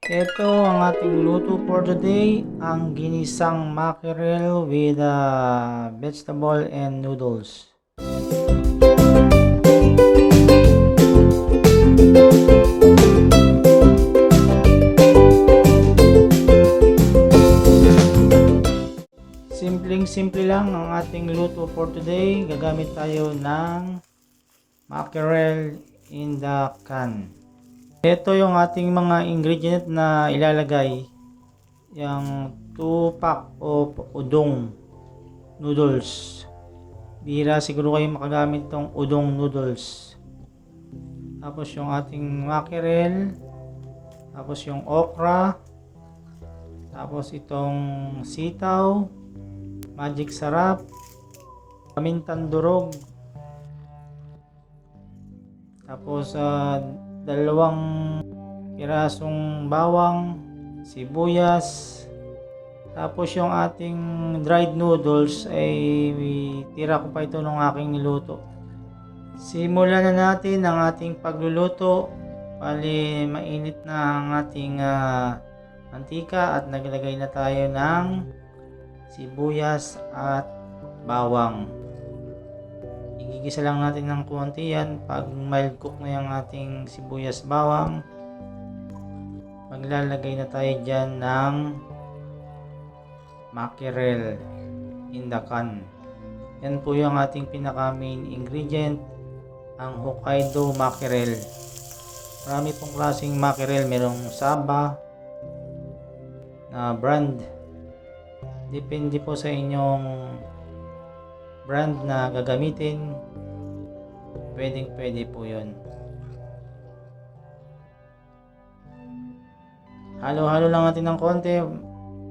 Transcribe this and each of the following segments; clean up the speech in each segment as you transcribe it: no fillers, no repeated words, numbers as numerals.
Ito ang ating luto for today, ang ginisang mackerel with vegetable and noodles. Simpleng-simple lang ang ating luto for today. Gagamit tayo ng mackerel in the can. Ito yung ating mga ingredient na ilalagay. Yung 2 pack of udong noodles. Bihira siguro kayo makagamit tong udong noodles. Tapos yung ating mackerel. Tapos yung okra. Tapos itong sitaw. Magic sarap. Pamintang durog. Tapos 2 pirasong bawang, sibuyas. Tapos yung ating dried noodles ay tira ko pa ito nung aking niluto. Simulan na natin ang ating pagluluto. Bali mainit na ang ating mantika at naglagay na tayo ng sibuyas at bawang. Igigisa lang natin ng konti yan. Pag mild cook na yung ating sibuyas bawang, maglalagay na tayo dyan ng mackerel in the can. Yan po yung ating pinaka main ingredient, ang Hokkaido mackerel. Marami pong klaseng mackerel, merong Saba na brand. Depende po sa inyong brand na gagamitin. Pwede po yun. Halo-halo lang natin ng konti.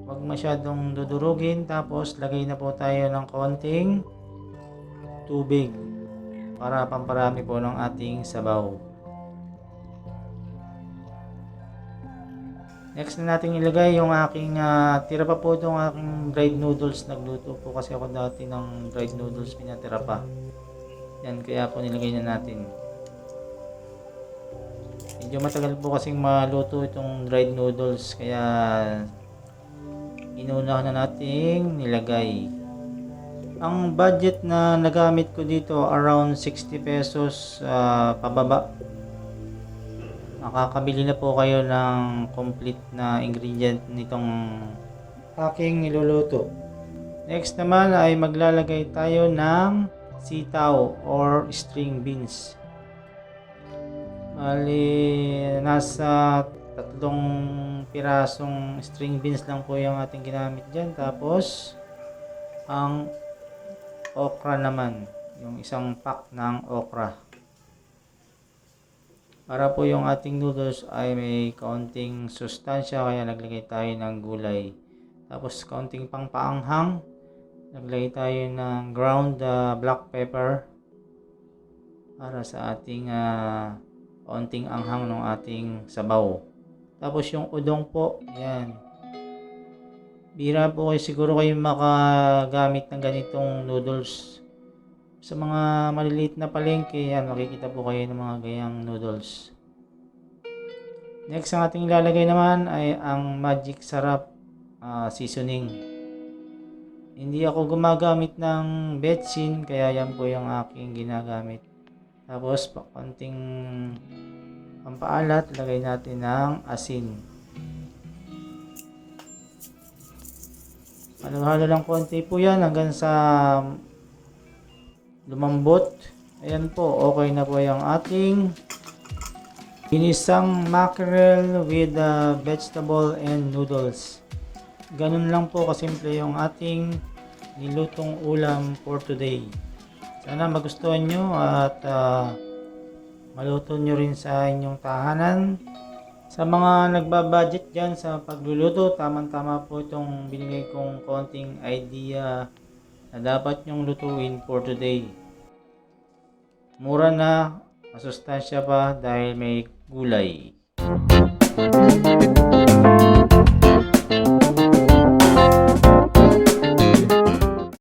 Huwag masyadong dudurugin. Tapos lagay na po tayo ng konting tubig para pamparami po ng ating sabaw. Next na natin ilagay yung aking tira pa po itong aking dried noodles. Nagluto po kasi ako dati ng dried noodles, pinatira pa. Yan, kaya po nilagay na natin. Medyo matagal po kasing maluto itong dried noodles, kaya inuna na nating nilagay. Ang budget na nagamit ko dito around 60 pesos pababa. Makakabili na po kayo ng complete na ingredient nitong aking niluluto. Next naman ay maglalagay tayo ng sitaw or string beans. Bali, nasa 3 pirasong string beans lang po yung ating ginamit dyan. Tapos, ang okra naman. Yung 1 pack ng okra. Para po yung ating noodles ay may kaunting sustansya, kaya naglagay tayo ng gulay. Tapos kaunting pangpaanghang, naglagay tayo ng ground black pepper para sa ating kaunting anghang ng ating sabaw. Tapos yung udong po, yan. Bihira po kayo siguro kayo makagamit ng ganitong noodles. Sa mga maliliit na palengke, yan, makikita po kayo ng mga gayang noodles. Next, ang ating ilalagay naman ay ang magic sarap seasoning. Hindi ako gumagamit ng betsin, kaya yan po yung aking ginagamit. Tapos, konting pampaalat, lagay natin ng asin. Halo-halo lang konti po yan hanggang sa lumambot. Ayan po, okay na po yung ating ginisang mackerel with vegetable and noodles. Ganun lang po kasimple yung ating nilutong ulam for today. Sana magustuhan nyo at maluto nyo rin sa inyong tahanan. Sa mga nagbabudget dyan sa pagluluto, tamang-tama po itong binigay kong konting idea na dapat nyong lutuin for today. Mura na, masustansya pa dahil may gulay.